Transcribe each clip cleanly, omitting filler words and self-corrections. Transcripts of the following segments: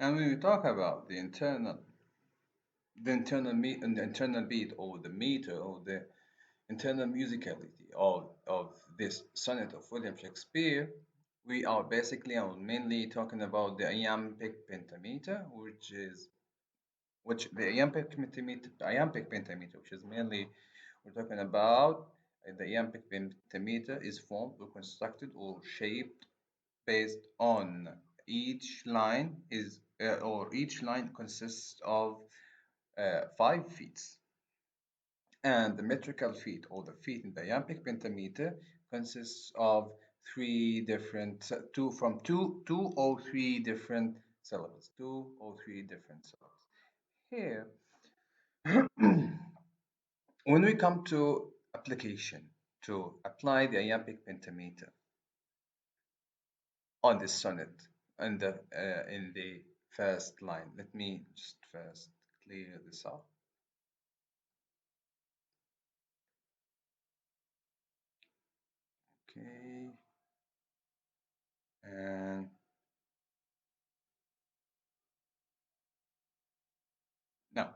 And when we talk about the internal beat or the meter or the internal musicality of this sonnet of William Shakespeare, we are basically or mainly talking about the iambic pentameter, which the iambic pentameter, which is mainly we're talking about the iambic pentameter is formed or constructed or shaped based on each line consists of 5 feet, and the metrical feet or the feet in the iambic pentameter consists of two or three different syllables. Here, when we come to application to apply the iambic pentameter on this sonnet in the first line, let me just first clear this up. Okay, and now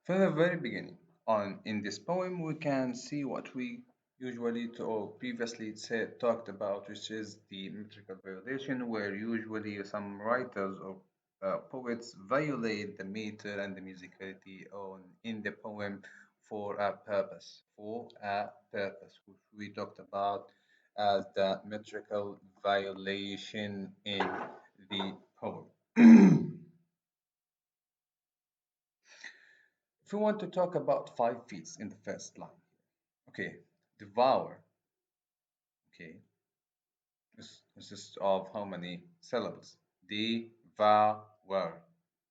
from the very beginning on in this poem, we can see what we usually or previously talked about, which is the metrical violation, where usually some writers or poets violate the meter and the musicality in the poem for a purpose, which we talked about as the metrical violation in the poem. If we want to talk about 5 feet in the first line, okay, devour, okay, this consists of how many syllables? Devour,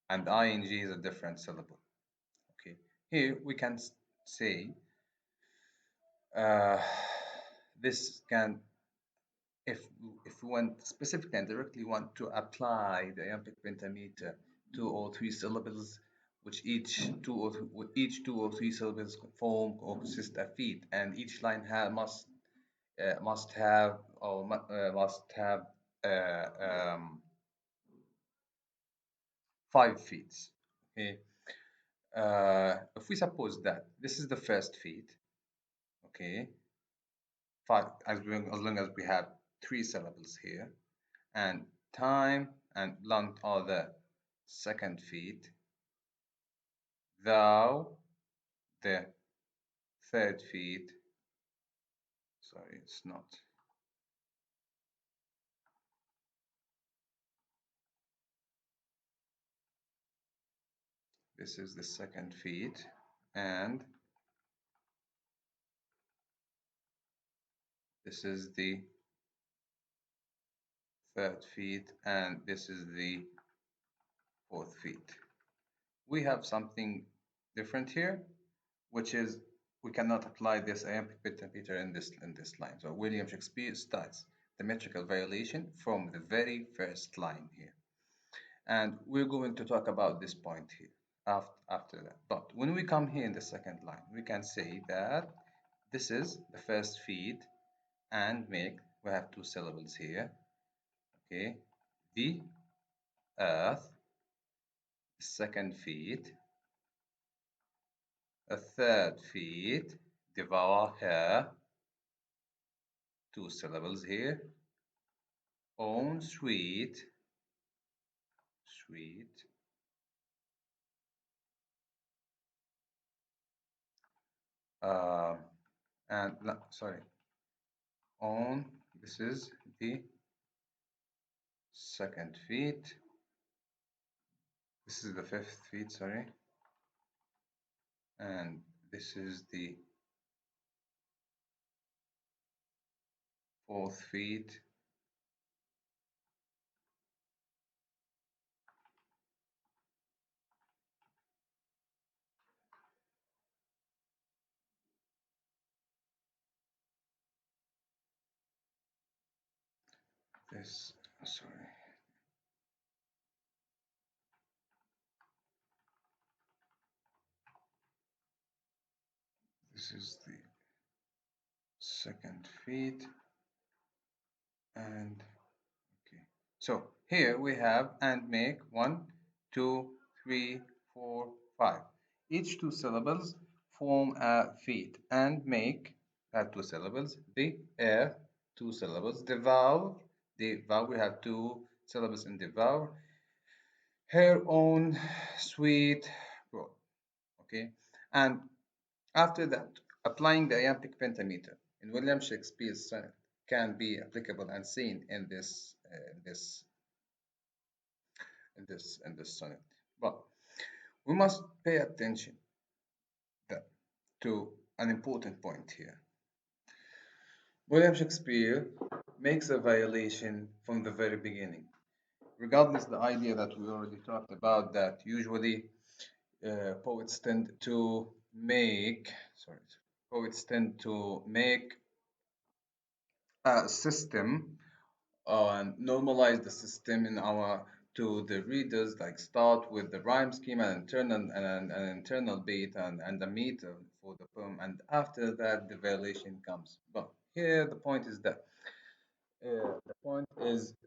and ing is a different syllable. Okay, here we can say uh, this can, if we want specifically and directly want to apply the iambic pentameter 2 or 3 syllables, which each 2 or 3 syllables form or consist a feet, and each line must have uh, um, 5 feet. Okay, if we suppose that this is the first feet, okay, five as long as we have 3 syllables here, and time and length are the second feet, thou the third feet. Sorry, it's not. This is the second feet, and this is the third feet, and this is the fourth feet. We have something different here, which is we cannot apply this iambic pentameter in this line. So William Shakespeare starts the metrical violation from the very first line here, and we're going to talk about this point here after that. But when we come here in the second line, we can say that this is the first feet, and we have 2 syllables here. Okay, the earth, second feet, a third feet, devour her, 2 syllables here, own sweet, uh, and no, sorry, own, this is the second feet, this is the fifth feet, sorry, and this is the fourth feet, this, sorry, this is the second feet, and okay, So here we have and make 1, 2, 3, 4, 5. Each two syllables form a feet and make two syllables. The air, two syllables. The vowel, we have two syllables in the vowel. Her own, sweet, broad. Okay, and after that, applying the iambic pentameter in William Shakespeare's sonnet can be applicable and seen in this sonnet. But we must pay attention to an important point here. William Shakespeare makes a violation from the very beginning. Regardless the idea that we already talked about, that usually poets tend to make a system and normalize the system in our to the readers, like start with the rhyme scheme and an internal beat and a meter for the poem, and after that the variation comes. But here the point is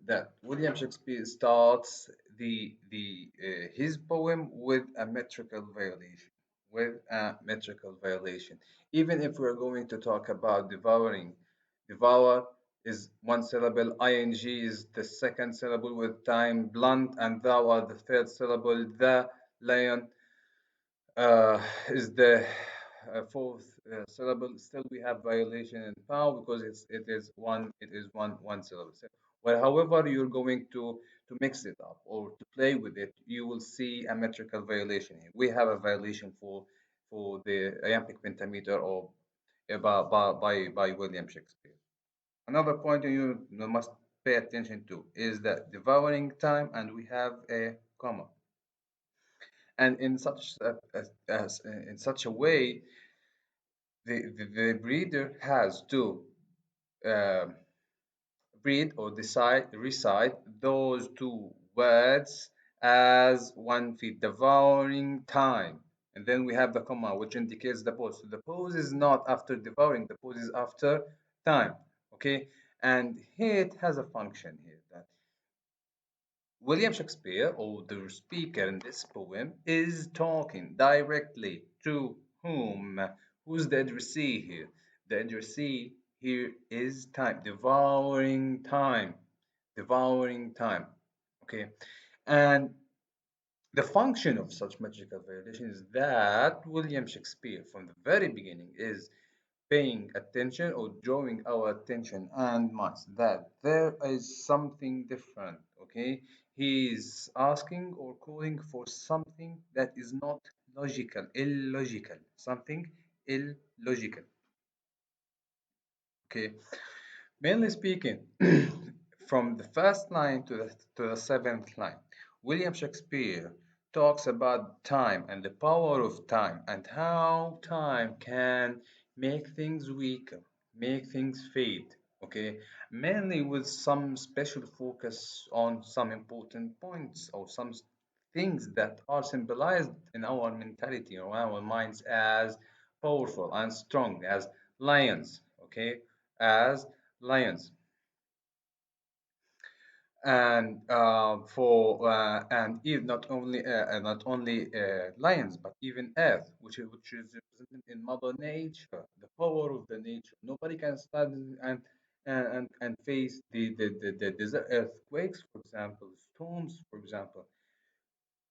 that William Shakespeare starts his poem with a metrical violation. Even if we're going to talk about devouring, devour is one syllable, ing is the second syllable with time, blunt and thou are the third syllable, the lion is the fourth syllable. Still, we have violation in pow because it is one syllable. So, well, however you're going to mix it up or to play with it, you will see a metrical violation here. We have a violation for the iambic pentameter or by William Shakespeare. Another point you must pay attention to is that devouring time, and we have a comma, and in such a way the breeder has to uh, breed or recite those two words as one feed, devouring time. And then we have the comma, which indicates the pause. So the pause is not after devouring, the pause is after time. Okay, and here it has a function here that William Shakespeare, or the speaker in this poem, is talking directly to whom? Who's the addressee here? The addressee here is time, devouring time. Okay, and the function of such magical violation is that William Shakespeare, from the very beginning, is paying attention or drawing our attention and minds that there is something different. Okay, he is asking or calling for something that is not illogical, something illogical. Okay, mainly speaking, from the first line to the seventh line, William Shakespeare talks about time and the power of time and how time can make things weaker, make things fade. Okay, mainly with some special focus on some important points or some things that are symbolized in our mentality or our minds as powerful and strong, as lions. Okay, as lions, and even not only lions, but even earth, which is represented in Mother Nature, the power of the nature. Nobody can stand and face the desert earthquakes, for example, storms, for example.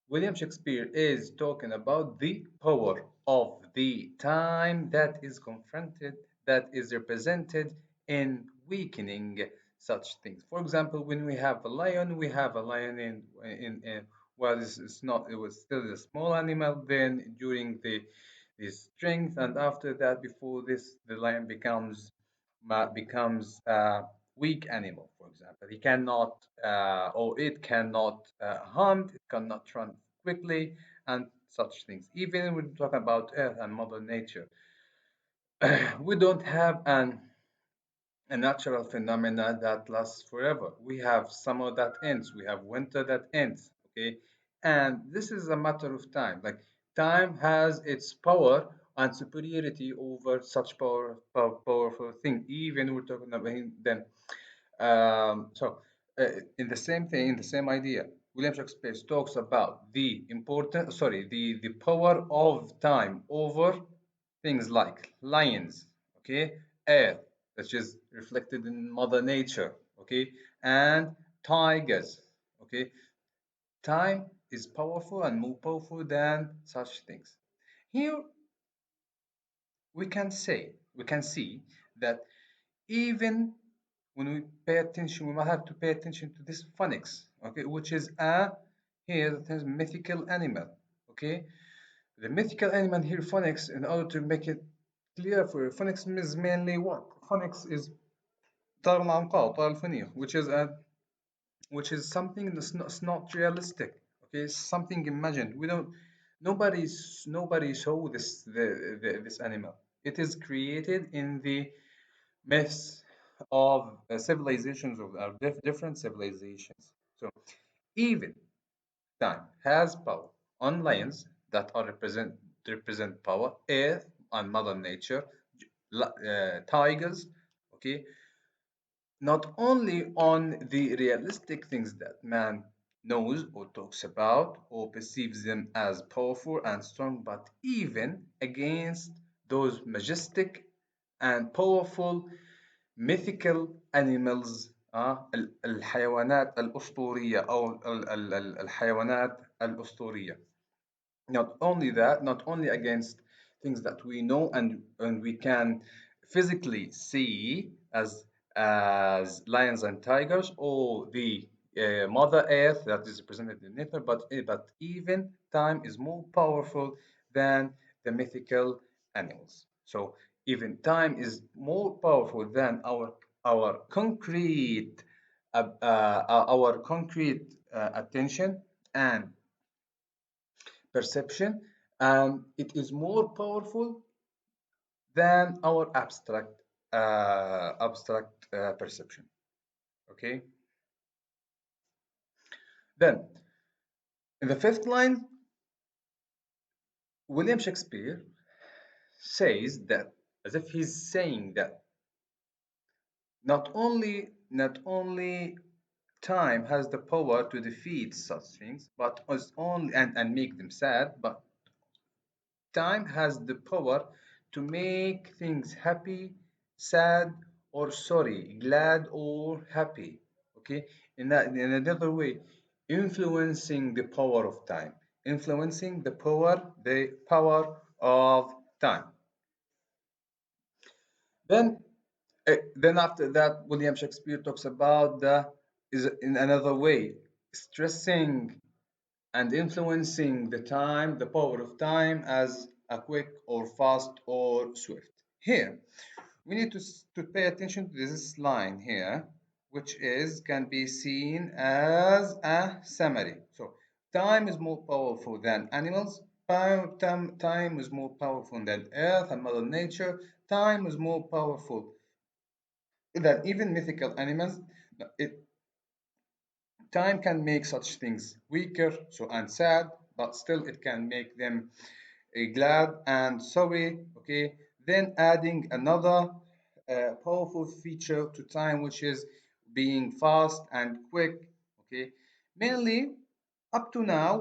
William Shakespeare is talking about the power of the time that is confronted, that is represented in weakening such things. For example, when we have a lion in well, it's not, it was still a small animal. Then during the strength, and after that, before this, the lion becomes a weak animal. For example, he cannot or it cannot hunt, it cannot run quickly, and such things. Even when we talk about Earth and Mother Nature, we don't have a natural phenomena that lasts forever. We have summer that ends, we have winter that ends. Okay, and this is a matter of time. Like time has its power and superiority over such powerful thing. Even we're talking about then. So in the same thing, in the same idea, William Shakespeare talks about the power of time over things like lions, okay, earth, which is reflected in Mother Nature, okay, and tigers, okay. Time is powerful and more powerful than such things. Here we can see that even when we pay attention, we might have to pay attention to this phonics, okay, which is here it is mythical animal, okay. The mythical animal here, phonics, in order to make it clear for you, phonics is mainly what? Phonics is طار العنقاء طار الفنيق, which is something that's not, it's not realistic, okay, it's something imagined. We don't, nobody saw this animal. It is created in the myths of civilizations of different civilizations. So even time has power on lions that are represent power, earth and mother nature, tigers, okay, not only on the realistic things that man knows or talks about or perceives them as powerful and strong, but even against those majestic and powerful mythical animals, الحيوانات الأسطورية أو الحيوانات الأسطورية. Not only that, not only against things that we know and we can physically see as lions and tigers, or the Mother Earth that is represented in nature, but even time is more powerful than the mythical animals. So even time is more powerful than our concrete attention and perception, and it is more powerful than our abstract perception. Okay. Then in the fifth line, William Shakespeare says that, as if he's saying that not only time has the power to defeat such things, but only and make them sad, but time has the power to make things happy, sad, or sorry, glad or happy. Okay, in another way, influencing the power of time, influencing the power of time. Then, then after that, William Shakespeare talks about is in another way, stressing and influencing the power of time as a quick or fast or swift. Here, we need to pay attention to this line here, which can be seen as a summary. So, time is more powerful than animals. Time is more powerful than Earth and Mother Nature. Time is more powerful than even mythical animals. It, Time can make such things weaker and sad, but still it can make them glad and sorry. Okay, then adding another powerful feature to time, which is being fast and quick. Okay, mainly up to now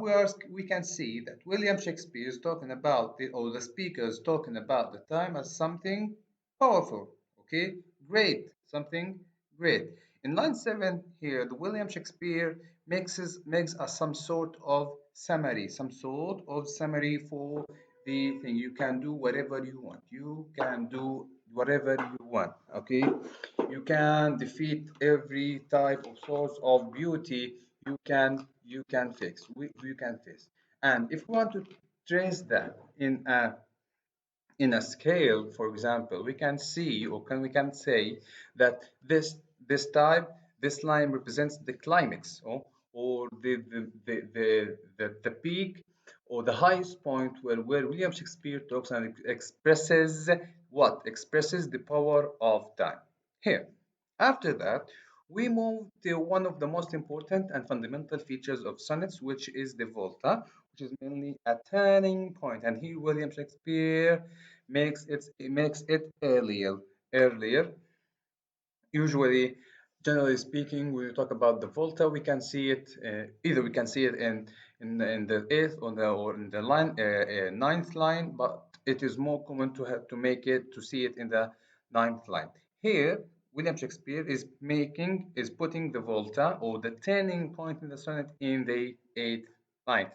we can see that William Shakespeare is talking about or the speaker is talking about the time as something powerful. Okay, great, something great. In line 7 here, the William Shakespeare makes us some sort of summary for the thing. You can do whatever you want. You can do whatever you want. Okay, you can defeat every type of source of beauty you can face. And if we want to trace that in a scale, for example, we can see we can say that this line represents the climax, or the peak or the highest point where William Shakespeare talks and expresses the power of time. Here, after that, we move to one of the most important and fundamental features of sonnets, which is the volta, which is mainly a turning point. And here William Shakespeare makes it earlier, usually generally speaking, when we talk about the Volta, we can see it either we can see it in the eighth or in the ninth line, but it is more common to have to make it to see it in the ninth line. Here, William Shakespeare is putting the Volta or the turning point in the sonnet in the eighth line,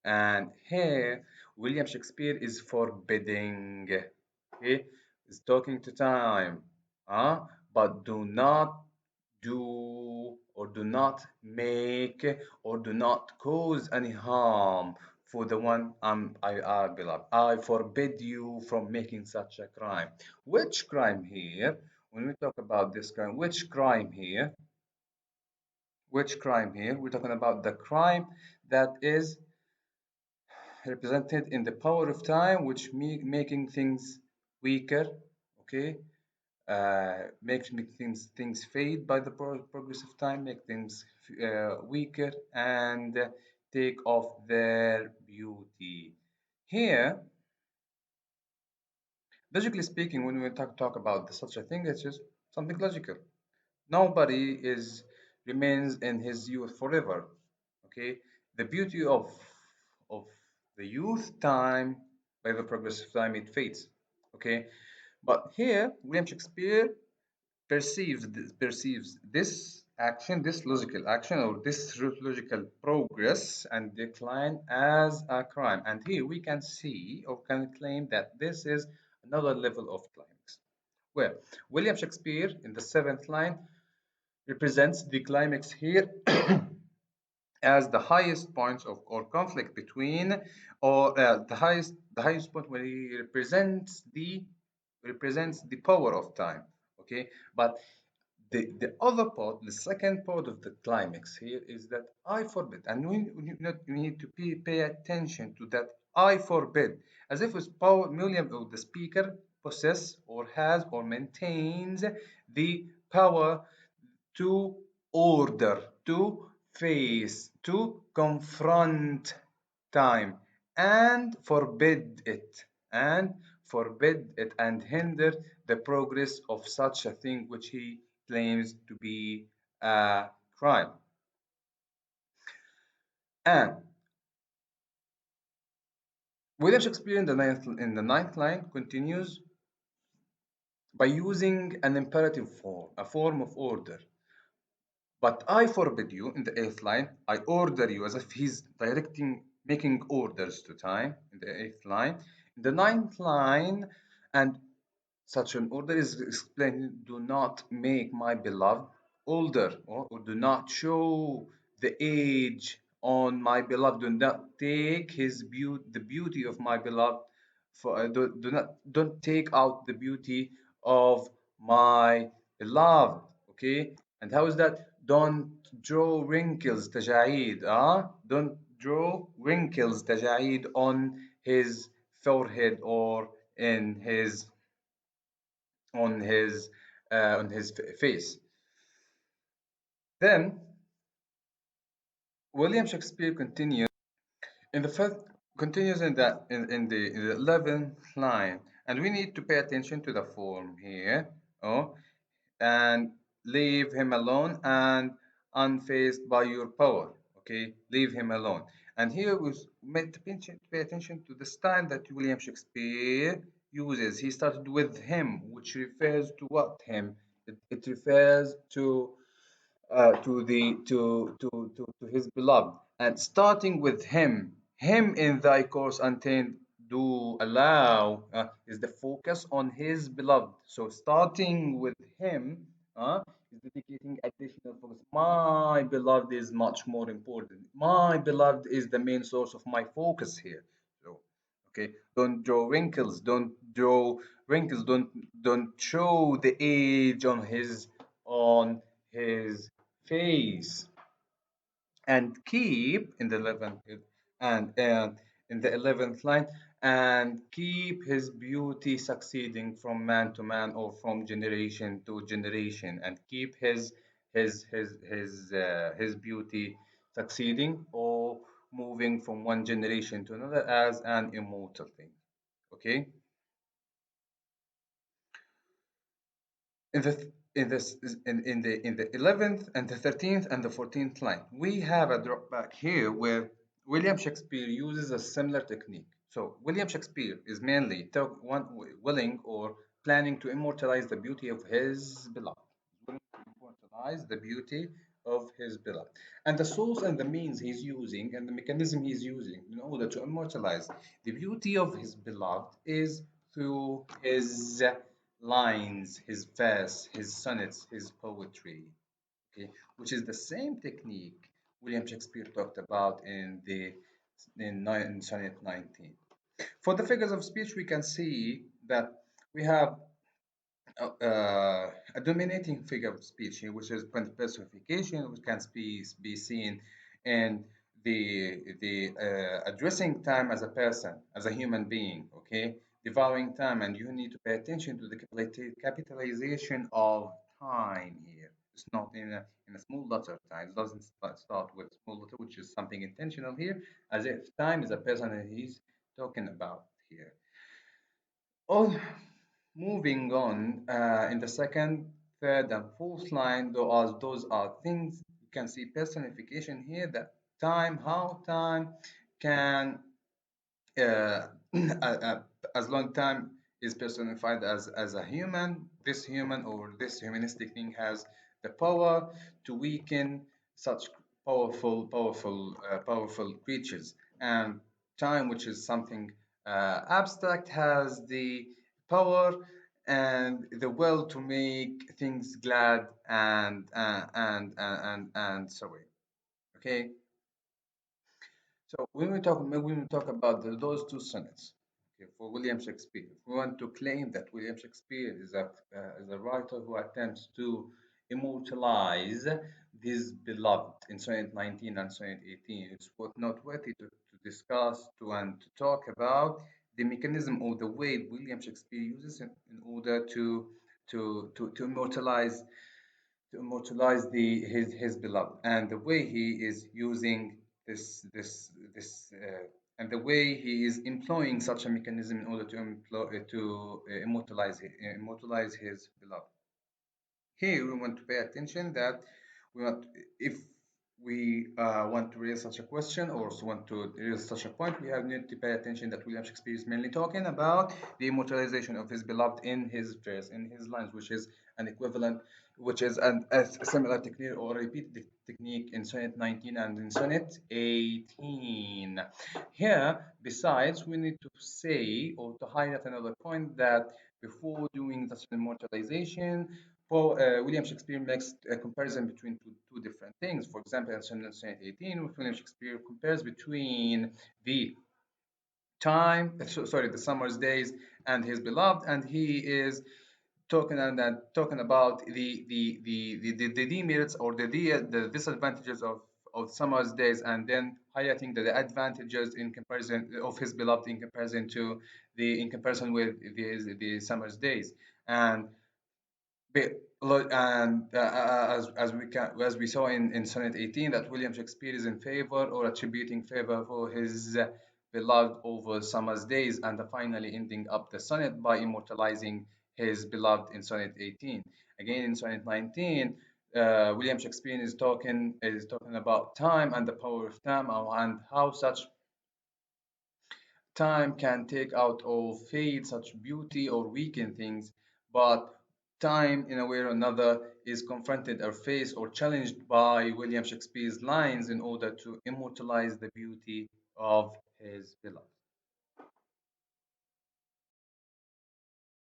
and here William Shakespeare is forbidding. Okay, is talking to time, but do not make or do not cause any harm for the one I beloved. I forbid you from making such a crime. Which crime here? When we talk about this crime, which crime here? Which crime here? We're talking about the crime that is represented in the power of time, which making things weaker. Okay, make things fade by the progress of time, make things weaker, and take off their beauty. Here, logically speaking, when we talk about such a thing, it's just something logical. Nobody remains in his youth forever. Okay, the beauty of the youth time, by the progress of time, it fades. Okay, but here William Shakespeare perceives this action, this logical action, or this logical progress and decline as a crime. And here we can see or can claim that this is another level of climax. Where William Shakespeare in the seventh line represents the climax here as the highest point of or conflict between or the highest point where he represents the power of time. Okay, but the other part, the second part of the climax here is that I forbid, and we need to pay attention to that I forbid, as if it's power William or the speaker possess or has or maintains the power to order, to face, to confront time and forbid it and hinder the progress of such a thing which he claims to be a crime. And William Shakespeare in the ninth line continues by using an imperative form, a form of order. But I forbid you in the eighth line. I order you, as if he's making orders to time in the eighth line. In the ninth line, and such an order is explained, do not make my beloved older, or do not show the age on my beloved. Do not take the beauty of my beloved. Don't take out the beauty of my beloved. Okay, and how is that? Don't draw wrinkles تجاعيد. Don't draw wrinkles تجاعيد on his forehead or in his on his face. Then William Shakespeare continues in the first continues in the 11th line, and we need to pay attention to the form here. And leave him alone and unfazed by your power. Okay, leave him alone. And here we made to pay attention to the style that William Shakespeare uses. He started with him, which refers to what him? It refers to his beloved, and starting with him in thy course untamed do allow is the focus on his beloved. So starting with him is dedicating additional focus. My beloved is much more important. My beloved is the main source of my focus here. So okay, don't draw wrinkles, don't show the age on his face, and keep in the 11th and in the 11th line, and keep his beauty succeeding from man to man or from generation to generation, and keep his beauty succeeding or moving from one generation to another as an immortal thing. Okay, in the in this in the 11th and the 13th and the 14th line, we have a drop back here where William Shakespeare uses a similar technique. So William Shakespeare is mainly willing or planning to immortalize the beauty of his beloved. Willing to immortalize the beauty of his beloved. And the source and the means he's using and the mechanism he's using in order to immortalize the beauty of his beloved is through his lines, his verse, his sonnets, his poetry, okay, which is the same technique William Shakespeare talked about in Sonnet 19. For the figures of speech, we can see that we have a dominating figure of speech here, which is personification, which can be seen in the addressing time as a person, as a human being, okay, devouring time, and you need to pay attention to the capitalization of time here. It's not in a small letter time. It doesn't start with small letter, which is something intentional here, as if time is a person that he's talking about here. Oh, moving on, in the second, third, and fourth line, those are things you can see personification here. That time, how time can, uh, as long time is personified as a human, this human or this humanistic thing has the power to weaken such powerful creatures. And time, which is something abstract, has the power and the will to make things glad and so on. Okay. So when we talk about those two sonnets, okay, for William Shakespeare, if we want to claim that William Shakespeare is a writer who attempts to immortalize his beloved in Sonnet 19 and Sonnet 18, it's noteworthy to discuss and to talk about the mechanism or the way William Shakespeare uses in order to immortalize his beloved, and the way he is using this and the way he is employing such a mechanism in order to immortalize his beloved. Here we want to pay attention that if we want to raise such a question or want to raise such a point, we have need to pay attention that William Shakespeare is mainly talking about the immortalization of his beloved in his verse, in his lines, which is an equivalent, which is a similar technique or repeated technique in Sonnet 19 and in Sonnet 18. Here, besides, we need to say or to highlight another point that before doing such immortalization, William Shakespeare makes a comparison between two different things. For example, in Sonnet 18, William Shakespeare compares between the the summer's days and his beloved, and he is talking about the demerits or the disadvantages of summer's days, and then highlighting the advantages in comparison of his beloved in comparison with the summer's days. And as we saw in Sonnet 18, that William Shakespeare is in favor or attributing favor for his beloved over summer's days, and finally ending up the sonnet by immortalizing his beloved in Sonnet 18. Again, in Sonnet 19, William Shakespeare is talking about time and the power of time, and how such time can take out or fade such beauty or weaken things, but time, in a way or another, is confronted or faced or challenged by William Shakespeare's lines in order to immortalize the beauty of his beloved.